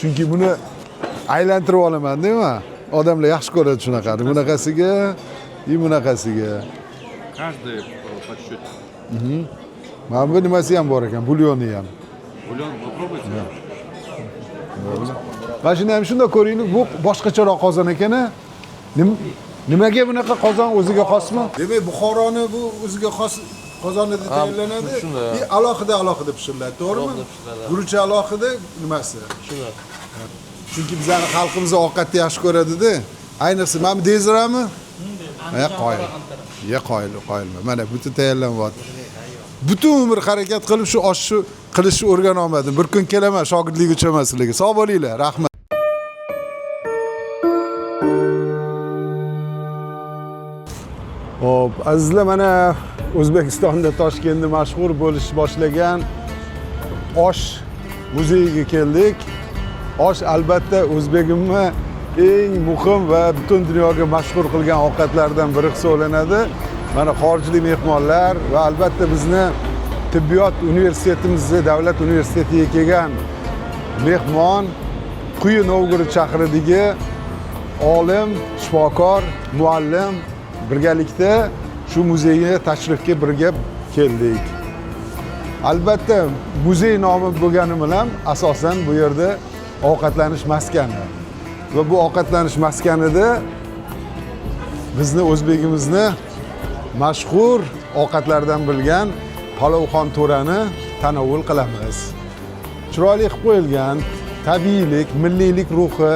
Chunki buni aylantirib olaman, deymi? Odamlar yaxshi ko'radi shunaqani. Bunaqasiga, bunaqasiga. Каждый по чуть-чуть. Mana bu nimasi ham bor ekan, bulyoni ham. Бульон попробуйте. Mana shuni ham shunda ko'ringlar, bu boshqacharoq qozon ekan. Nimaga bunaqa qozon o'ziga xosmi? Demak, Buxoroni bu o'ziga xos qozonida tayyorlanadi. Alohida pishiriladi, to'g'rimi? Guruch alohida nimasi? Shuni. Chunki bizning xalqimiz ovqatni yaxshi ko'radi-da. Ayniqsa mana bu dezrami? Qoyilman. Mana butun tayyorlanyapti. Butun umr harakat qilib shu oshni qilishni o'rgana olmadim. Bir kun kelaman shogirdlik uchun emas sizlarga. Sog' bo'linglar. Rahmat. Hop, azizlar, mana O'zbekistonda Toshkentda mashhur bo'lish boshlagan osh muzeyiga keldik. Osh albatta o'zbegimni eng muhim va butun dunyoga mashhur qilgan ovqatlardan biri hisoblanadi. Mana xorijlik mehmonlar va albatta bizni tibbiyot universitetimizda, davlat universitetiga kelgan mehmon Quyi Novgorod shahridagi olim, shifokor, muallim birgalikda shu muzeyga tashrifga birga keldik. Albatta muzey nomi bo'lgani bilan asosan bu yerda ovqatlanish maskani va bu ovqatlanish maskanida bizni o'zbegimizni mashhur ovqatlardan bilgan Palovxon To'rani tanovul qilamiz. Chiroyli qilib qo'yilgan, tabiiylik, milliylik ruhi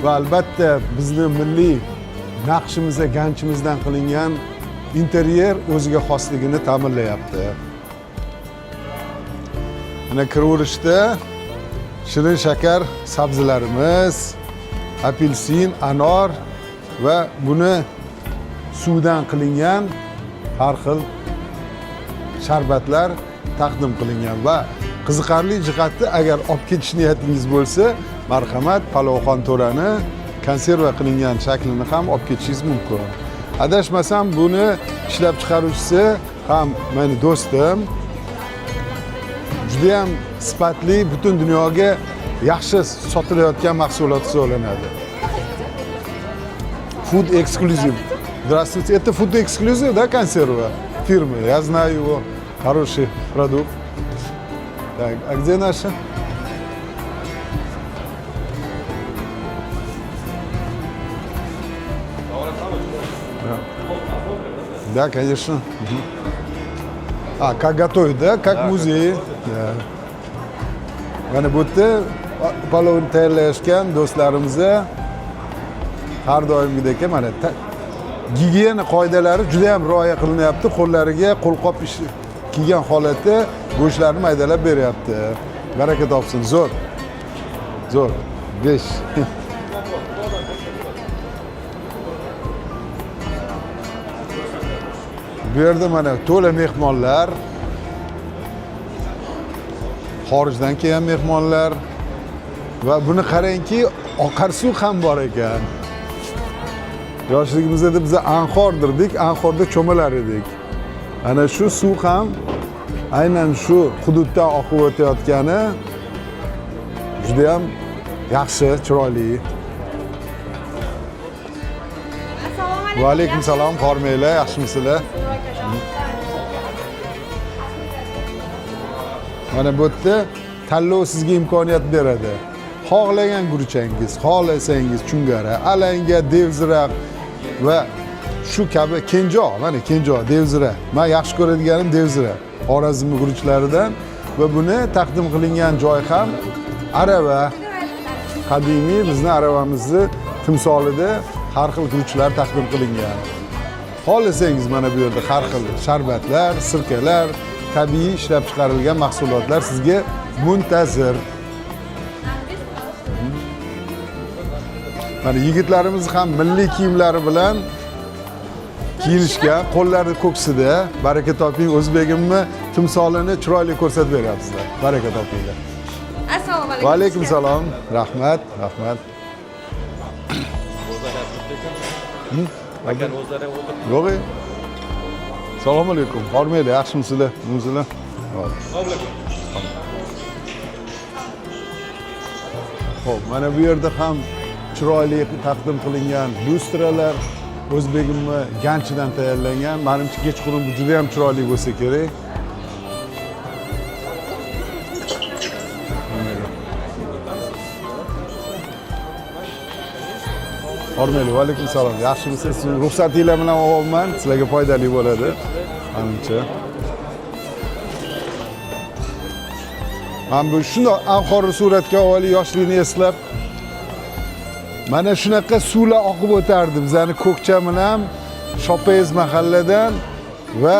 va albatta bizni milliy naqshimizga, ganchimizdan qilingan interyer o'ziga xosligini ta'minlayapti. Mana kiraverishda shirin shakar sabzilarimiz, apelsin, anor va buni suvdan qilingan har xil sharbatlar taqdim qilingan va qiziqarli jihati agar olib ketish niyatingiz bo'lsa, marhamat, Palovxon To'rani konserva qilingan shaklini ham olib ketishingiz mumkin. Adashmasam buni ishlab chiqaruvchisi ham meni do'stim. Juda ham sifatli, butun dunyoga yaxshi sotilayotgan mahsulot hisoblanadi. Food Exclusive. Здравствуйте. Это Food Exclusive, да, консерва фирмы? Я знаю его. Хороший продукт. Так, а где наша? Да, конечно. Как готовят, да? Как в музее. Да. Mana bu yerda palovni tayyorlayotgan do'stlarimizga har doimgidek mana gigiyena qoidalari juda ham rioya qilinyapti. Qo'llariga qo'lqop kiygan holatda go'shtlarni maydalab beryapti. Baraka topsin. Zo'r. 5. Bu yerda mana to'la mehmonlar, xorijdan kelgan mehmonlar va buni qarangki, oqar suv ham bor ekan. Yoshligimizda biz anxordirdik, anxorda cho'milar edik. Ana shu suv ham aynan shu hududdan oqib o'tayotgani juda ham yaxshi, chiroyli. Va alaykum salom, hormanglar, yaxshimisizlar? Mana bu yerda tanlov sizga imkoniyat beradi. Xohlagan guruchangiz, xohlasangiz chungara, alanga, devzira va shu kabi kenjo, mana kenjo, devzira. Men yaxshi ko'radiganim devzira. Xorazm guruchlaridan va buni taqdim qilingan joy ham arava. Qadimiy bizning aravamizni timsolida har xil guruchlar taqdim qilingan. Xohlasangiz mana bu yerda har xil sharbatlar, sirkalar, tabiiy ishlab chiqarilgan mahsulotlar sizga muntazir. Mana yigitlarimiz ham milliy kiyimlari bilan kiyinishgan, qo'llari ko'ksida. Baraka toping, o'zbegimni timsolini chiroyli ko'rsatib beryapsizlar. Baraka topinglar. Assalomu alaykum. Va alaykum salom. Rahmat. Akan o'zlari o'tirib. Yo'q. Assalomu alaykum. Hormanglar, yaxshimisizlar? Sizlar? Xo'p, mana bu yerda ham chiroyli taqdim qilingan lustralar o'zbegimni ganchidan tayyorlangan. Menimcha kechqurun bu juda ham chiroyli bo'lsa kerak. Hormayli, va alaykum salom. Yaxshimisiz? Siz ruxsatinglar bilan olyapman. Sizlarga foydali bo'ladi. Menimcha. Men bu shunday anqorli suratga olib yoshlikni eslab mana shunaqa suvlar oqib o'tardi bizani Ko'kcha bilan Shopayez mahalladan va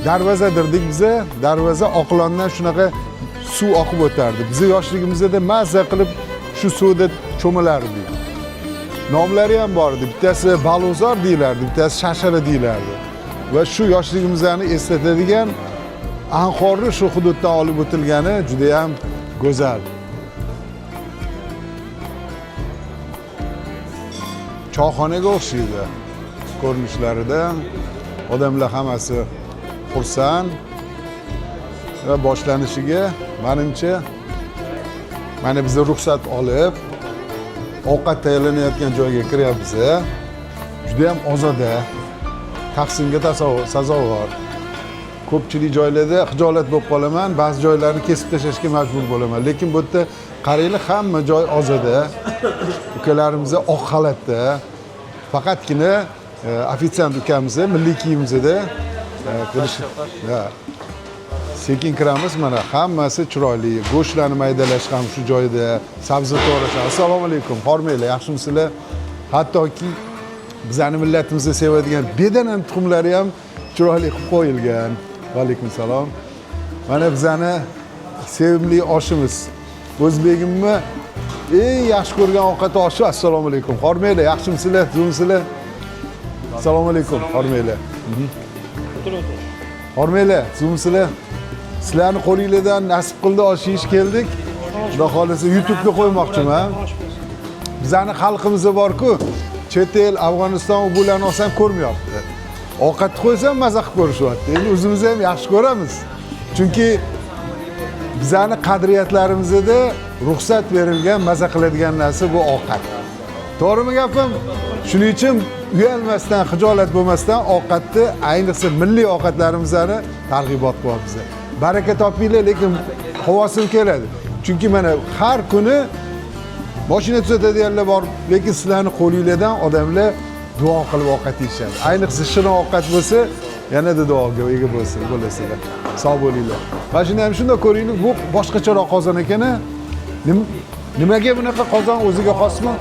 darvoza dirdik biza. Darvoza Oqlondan shunaqa suv oqib o'tardi. Biz yoshligimizda mazza qilib shu suvda cho'milardik. Nomlari ham bor edi. Bittasi Balozor deyilardi, bittasi Shashara deyilardi. Va shu yoshligimizni eslatadigan anqorni shu hududdan olib o'tilgani juda ham go'zal. Choyxonaga o'xshaydi ko'rinishlarida. Odamlar hammasi xursand va boshlanishiga menimcha mana biz ruxsat olib ovqat tayyorlanayotgan joyga kiryapmiz. Juda ham ozoda, tahsinga sazovor. Ko'pchilik joylarda xijolat bo'lib qolaman, ba'zi joylarni kesib tashlashga majbur bo'laman. Lekin bu yerda qaranglar, hamma joy ozoda. Ukalarimiz oq xalatda, faqatgina ofitsiant ukamiz milliy kiyimimizda sekin kiramiz. Mana hammasi chiroyli. Go'shtlarni maydalash ham shu joyda, sabzi to'g'rash. Assalomu alaykum. Hormaylar, yaxshimisizlar? Hattoki bizning millatimizni sevadigan bedanam tuxumlari ham chiroyli qilib qo'yilgan. Va alaykum salom. Mana bizani sevimli oshimiz. O'zbegimni eng yaxshi ko'rgan ovqat oshi. Assalomu alaykum. Hormaylar, yaxshimisizlar? Zo'msizlar? Assalomu alaykum. Hormaylar. Hormaylar, zo'msizlar? Sizlarning qo'lingizdan nasib qildi osh yeyish keldik. Xudo xolisa YouTube'ga qo'ymoqchiman. Bizning xalqimiz bor-ku, chet el, Afg'oniston bularni olsam ko'rmayapti. Ovqatni qo'ysam maza qilib ko'rishyapti. Endi o'zimiz ham yaxshi ko'ramiz. Chunki bizning qadriyatlarimizda ruxsat berilgan, maza qiladigan narsa bu ovqat. To'g'rimi gapim? Shuning uchun uyalmasdan, xijolat bo'lmasdan ovqatni, ayniqsa milliy ovqatlarimizni targ'ibot qilyapmiz. Baraka topinglar, lekin havosim keladi. Chunki mana har kuni mashina tuzatadiganlar bor, lekin sizlarning qo'lingizdan odamlar duo qilib ovqat yeyishadi. Ayniqsa shirin ovqat bo'lsa, yanada duoga ega bo'lasizlar. Sog' bo'linglar. Mana shuni ham shunday ko'ringlar, bu boshqacharoq qozon ekan-a. Nimaga bunaqa qozon o'ziga xosmi?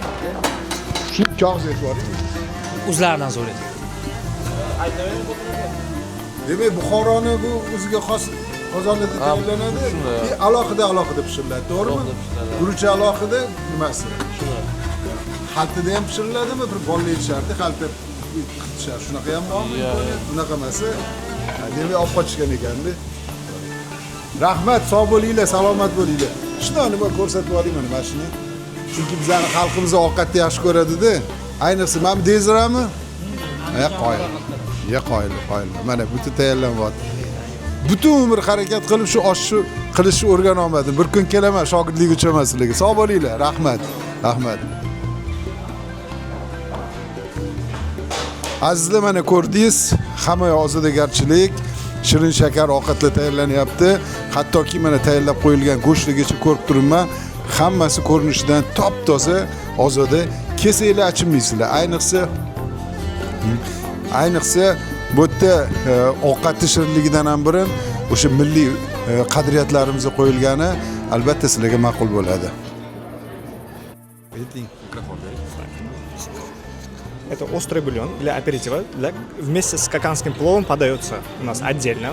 Shu kog'oz e'tiboring. O'zlaridan so'raydi. Demak, Buxoroni bu o'ziga xos qozonda tayyorlanadi. Alohida pishiriladi, to'g'rimi? Guruch alohida nimasi? Xaltada ham pishiriladimi? Bir bolli yetishardi, xalta qitishar. Shunaqa ham bormi? Bunaqa emas. Demak, olib qochishgan ekanda. Rahmat, sog' bo'linglar, salomat bo'linglar. Shunday nima ko'rsatib yuboring mana shuni. Chunki bizning xalqimiz ovqatni yaxshi ko'radi-da. Ayniqsa mana bu dezirami? Qoyil. Mana bu tayyorlanyapti. Butun umr harakat qilib shu oshni qilishni o'rgana olmadim. Bir kun kelaman shogirdlik uchun emasligiga. Sog' bo'linglar. Rahmat. Azizlar, mana ko'rdingiz, hamma ozodagarchilik, shirin shakar ovqatlar tayyorlanyapti. Hattoki mana tayyorlab qo'yilgan go'shtligicha ko'rib turibman. Hammasi ko'rinishidan top-toza, ozoda. Kesanglar achinmaysizlar. Ayniqsa bu yerda ovqatni shirinligidan ham birin o'sha milliy qadriyatlarimizga qo'yilgani albatta sizlarga ma'qul bo'ladi. Это острый бульон для аперитива. Вместе с каканским пловом подается у нас отдельно.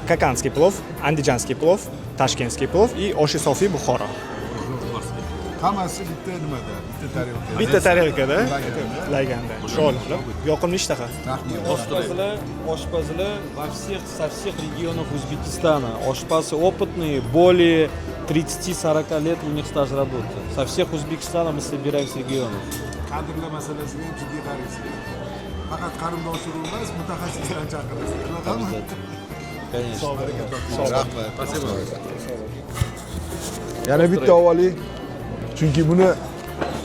Каканский плов, андижанский плов, ташкентский плов и оши софи Бухора. Hammasi bitta nimada, bitta tarelkada. Bitta tarelkada laganda. Chiroyli qilib, yoqimli ishtaha. Oshpazlar со всех регионов Узбекистана. Oshpazi опытные, более 30-40 лет у них стаж работы. Со всех Узбекистана мы собираем с регионов. Kadrlar masalasiga ham jiddiy qaraysiz. Faqat qarindoshlar emas, mutaxassislarni chaqirasiz. To'g'rimi? Конечно. Rahmat. Spasibo. Yana bitta avvali Chunki buni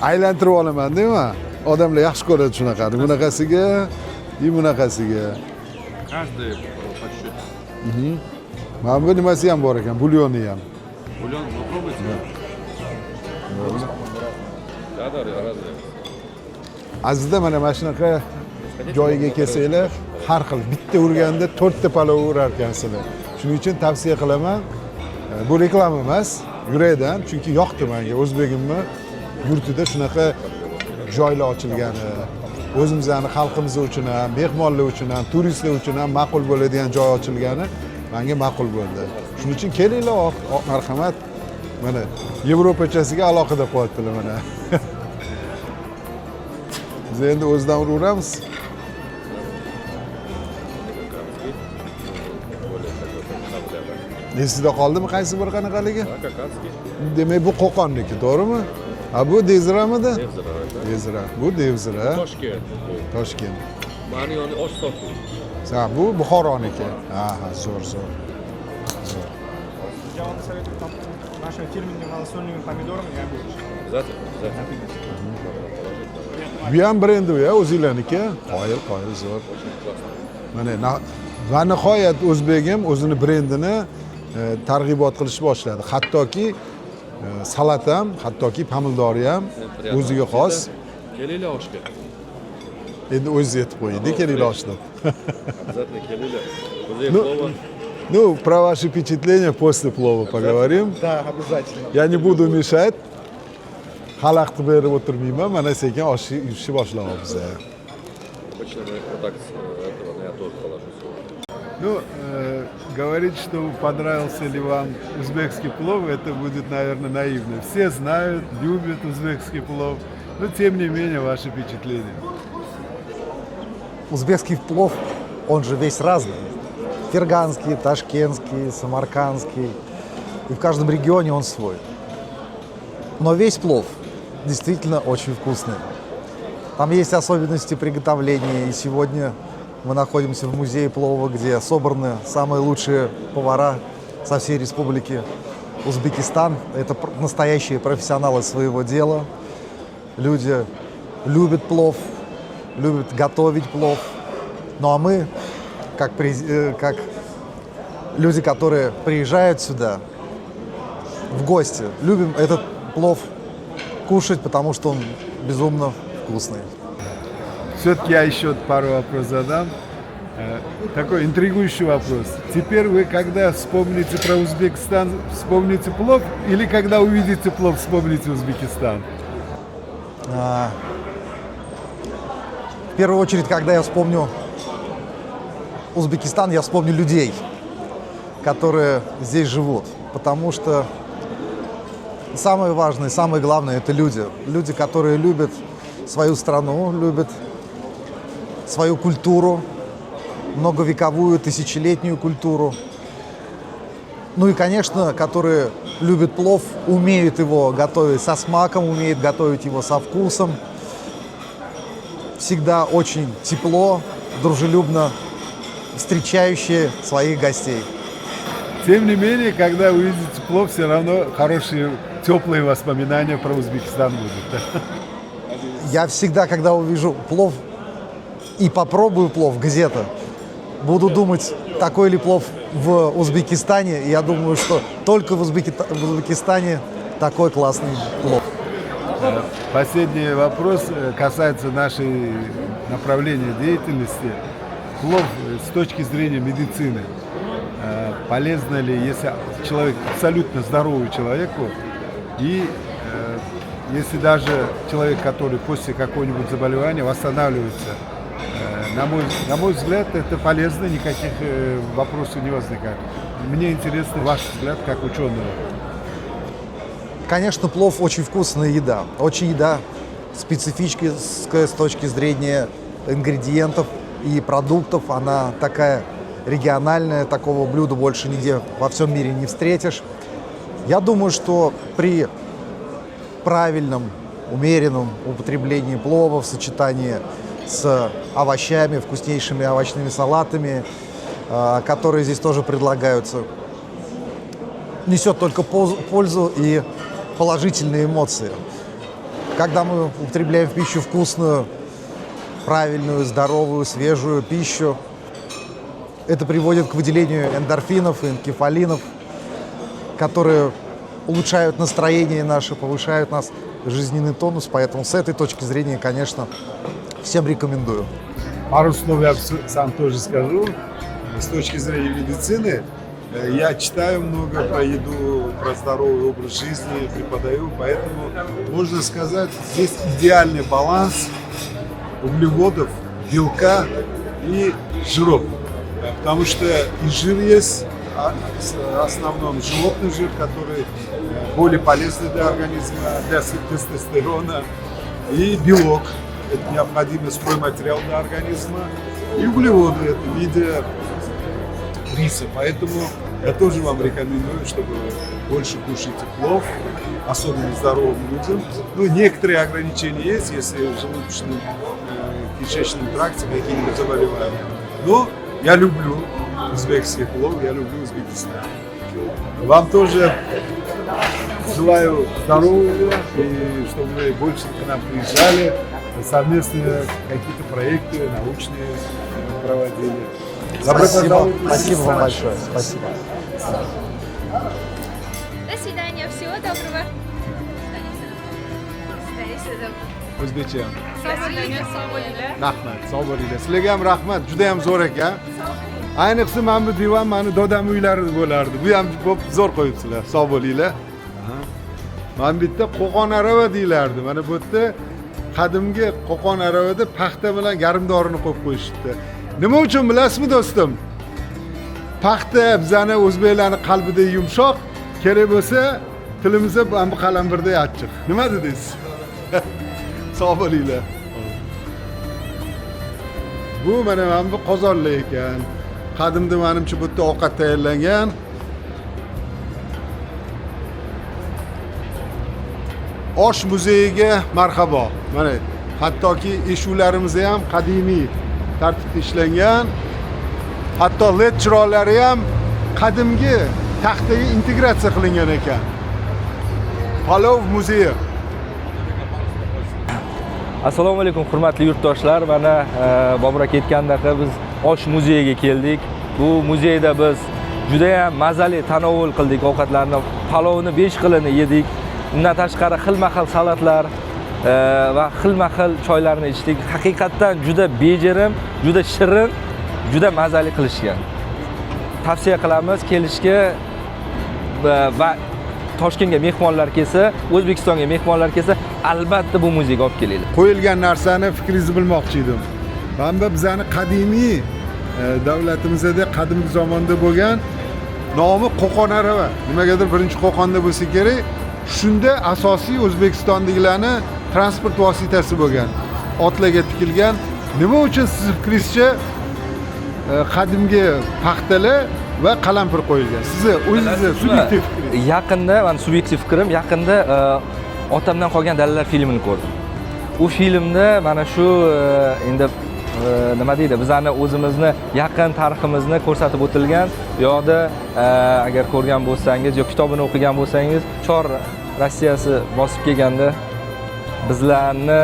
aylantirib olaman deyman. Odamlar yaxshi ko'radi shunaqani. Bunaqasiga и bunaqasiga. Каждый по чуть-чуть. Mana bu nimasi ham bor ekan, bulyoni ham. Бульон попробуйте. Да, разные. Azizda mana shunaqa joyiga kelsanglar, har xil bitta urganda 4 ta palov urar ekansizlar. Shuning uchun tavsiya qilaman. Bu reklama emas, yurakdan, chunki yoqdi menga o'zbegimni yurtida shunaqa joylar ochilgani, o'zimizning xalqimiz uchun ham, mehmonlar uchun ham, turistlar uchun ham ma'qul bo'ladigan joy ochilgani menga ma'qul bo'ldi. Shuning uchun kelinglar, marhamat. Mana Yevropachasiga aloqada qilyaptilar mana. Biz endi o'zidan uraveramiz. Esingizda qoldimi qaysi bir qanaqaligi? Demak bu Qo'qonniki, to'g'rimi? Ha bu Devziramidi? Devzira. Bu Devzira. Toshkent. Toshkent. Mani yoni osh sotuv. Ha bu Buxoroniki. Ha, zo'r. Я вам советую там нашими фирменными малосольными помидорами и огурчик. Обязательно. Bu ham brendi ya, o'zinglarniki. Qoyil, zo'r. Mana va nihoyat o'zbegim o'zini brendini targ'ibot qilishni boshladi. Hattoki salat ham, hattoki pomidori ham o'ziga xos. Kelinglar oshga. Endi o'zingiz yetib qo'ying, kelinglar oshdan. Обязательно kelinglar. O'zi plova. Ну, про ваши впечатления после плова поговорим. Да, обязательно. Я не буду мешать. Xalaqni berib o'tirmayman, mana sekin oshishni boshlayapmiz. Обычно мы вот так с этого, но я тоже положу соль. Ну, говорить, что понравился ли вам узбекский плов, это будет, наверное, наивно. Все знают, любят узбекский плов, но тем не менее ваши впечатления. Узбекский плов, он же весь разный. Ферганский, ташкентский, самаркандский. И в каждом регионе он свой. Но весь плов действительно очень вкусный. Там есть особенности приготовления. И сегодня мы находимся в музее плова, где собраны самые лучшие повара со всей республики Узбекистан. Это настоящие профессионалы своего дела. Люди любят плов, любят готовить плов. Ну а мы, как люди, которые приезжают сюда в гости, любим этот плов кушать, потому что он безумно вкусный. Все-таки я еще пару вопросов задам. Такой интригующий вопрос. Теперь вы, когда вспомните про Узбекистан, вспомните плов, или когда увидите плов, вспомните Узбекистан? В первую очередь, когда я вспомню Узбекистан, я вспомню людей, которые здесь живут. Потому что самое важное, самое главное – это люди. Люди, которые любят свою страну, любят свою культуру, многовековую, тысячелетнюю культуру. Ну и, конечно, которые любят плов, умеют его готовить со смаком, умеют готовить его со вкусом. Всегда очень тепло, дружелюбно встречающие своих гостей. Тем не менее, когда увидите плов, все равно хорошие, теплые воспоминания про Узбекистан будут. Я всегда, когда увижу плов и попробую плов где-то, буду думать, такой ли плов в Узбекистане. И я думаю, что только в Узбекистане такой классный плов. Последний вопрос касается нашей направления деятельности. Плов с точки зрения медицины. Полезно ли, если человек абсолютно здоровый человеку, и если даже человек, который после какого-нибудь заболевания восстанавливается, на мой взгляд, это полезно, никаких вопросов не возникает. Мне интересно ваш взгляд как ученого. Конечно, плов очень вкусная еда. Очень еда специфическая с точки зрения ингредиентов и продуктов. Она такая региональная, такого блюда больше нигде во всем мире не встретишь. Я думаю, что при правильном, умеренном употреблении плова в сочетании с овощами, вкуснейшими овощными салатами, которые здесь тоже предлагаются, несет только пользу и положительные эмоции. Когда мы употребляем в пищу вкусную, правильную, здоровую, свежую пищу, это приводит к выделению эндорфинов и энкефалинов, которые улучшают настроение наше, повышают наш жизненный тонус. Поэтому с этой точки зрения, конечно, всем рекомендую. Пару слов я сам тоже скажу. С точки зрения медицины, я читаю много про еду, про здоровый образ жизни, преподаю, поэтому можно сказать, здесь идеальный баланс углеводов, белка и жиров. Потому что и жир есть, в основном животный жир, который более полезный для организма, для тестостерона, и белок. Это необходимый стройматериал для организма. И углеводы, это в виде риса. Поэтому я тоже вам рекомендую, чтобы больше кушать плов, особенно здоровым людям. Ну, некоторые ограничения есть, если в желудочном, кишечном тракте какие-нибудь заболевания. Но я люблю узбекский плов, я люблю Узбекистан. Вам тоже желаю здоровья, и чтобы вы больше к нам приезжали, совместные какие-то проекты научные проводили. Спасибо. Спасибо вам большое. Спасибо. До свидания, всего доброго. O'zbekcha. Спасибо. Rahmat, sog' bo'linglar. Sizlarga ham rahmat, juda ham zo'r ekan. Ayniqsa mana bu divan mani dodam uylarida bo'lardi. Bu ham zo'r qo'yibsizlar. Sog' bo'linglar. Mana bu yerda Qo'qon arava deyilardi. Mana bu yerda qadimgi Qo'qon aravada paxta bilan garmdorini qo'yib qo'yishibdi. Nima uchun bilasizmi do'stim? Paxta bizani o'zbeklarning qalbida yumshoq, kerak bo'lsa tilimizda bu qalampirda achchiq. Nima dedingiz? Sog' bo'linglar. Bu mana bu qozonlar ekan. Qadimda menimcha bu yerda ovqat tayyorlangan. Osh muzeyiga marhabo. Mana hattoki eshiklarimizni ham qadimiy tartibda ishlangan. Hatto LED chiroqlari ham qadimgi taxtaga integratsiya qilingan ekan. Palov muzeyi. Assalomu alaykum hurmatli yurtdoshlar. Mana Bobur aka aytgandek biz osh muzeyiga keldik. Bu muzeyda biz juda ham mazali tanovul qildik ovqatlarni. Palovni 5 xilini yedik. Undan tashqari xilma-xil salatlar va xilma-xil choylarni ichdik. Haqiqatdan juda bejirim, juda shirin, juda mazali qilishgan. Tavsiya qilamiz kelishga va Toshkentga mehmonlar kelsa, O'zbekistonga mehmonlar kelsa, albatta bu muzeyga olib kelinglar. Qo'yilgan narsani fikringizni bilmoqchi edim. Mana bizani qadimiy davlatimizda qadimgi zamonda bo'lgan nomi Qo'qon arava. Nimagadir birinchi Qo'qonda bo'lsa kerak. Shunda asosiy O'zbekistondagilarni transport vositasi bo'lgan. Otlarga tikilgan. Nima uchun siz fikringizcha qadimgi paxtalar va qalampir qo'yilgan? Sizni o'zingizni subyektiv fikringiz. Yaqinda, men subyektiv fikrim, yaqinda otamdan qolgan dalillar filmini ko'rdim. U filmda mana shu endi nima deydi, bizani o'zimizni yaqin tariximizni ko'rsatib o'tilgan. Bu yoqda agar ko'rgan bo'lsangiz yoki kitobini o'qigan bo'lsangiz, Chor Rossiyasi bosib kelganda bizlarni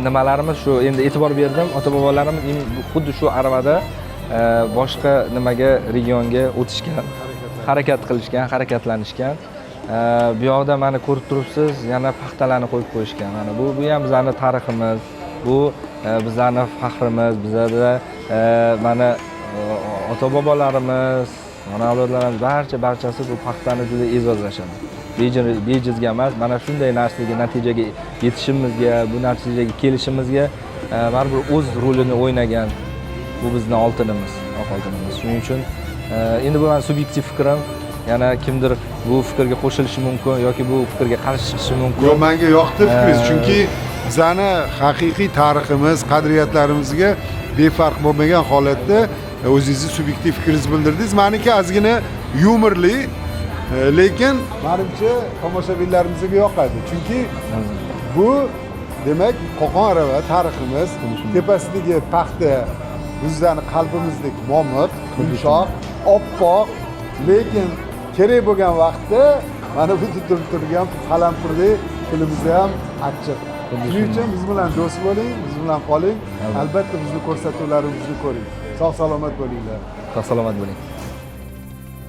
nimalarimiz shu endi e'tibor berdim. Ota-bobolarimiz xuddi shu aravada boshqa nimaga regionga o'tishgan, harakat qilishgan, harakatlanishgan. Bu yoqda mana ko'rib turibsiz, yana paxtalarni qo'yib qo'yishgan. Mana bu ham bizning tariximiz, bu bizning faxrimiz. Bizda mana ota-bobolarimiz, ona avlodlarimiz barchasi bu paxtani juda e'zozlashadi. Bejizga emas, mana shunday narsaga natijaga yetishimizga, bu natijaga kelishimizga baribir o'z rolini o'ynagan. Bu bizning oltinimiz, oq oltinimiz. Shuning uchun endi bu men subyektiv fikrim. Yana kimdir bu fikrga qo'shilishi mumkin yoki bu fikrga qarshi chiqishi mumkin. Yo'q, menga yoqdi fikringiz, chunki bizani haqiqiy tariximiz, qadriyatlarimizga befarq bo'lmagan holatda o'zingizni subyektiv fikringizni bildirdingiz. Meniki ozgina yumorli, lekin menimcha tomoshabinlarimizga yoqadi. Chunki bu demak Qo'qon arava tariximiz, tepasidagi paxta bizning qalbimizdek momiq, yumshoq, oppoq, lekin kerak bo'lgan vaqtda Mana bu turgan qalampirli tilimizni ham achchiq. Shuning uchun biz bilan do'st bo'ling, biz bilan qoling. Albatta bizni ko'rsatuvlarimizni ko'ring. Sog' salomat bo'linglar. Sog' salomat bo'ling.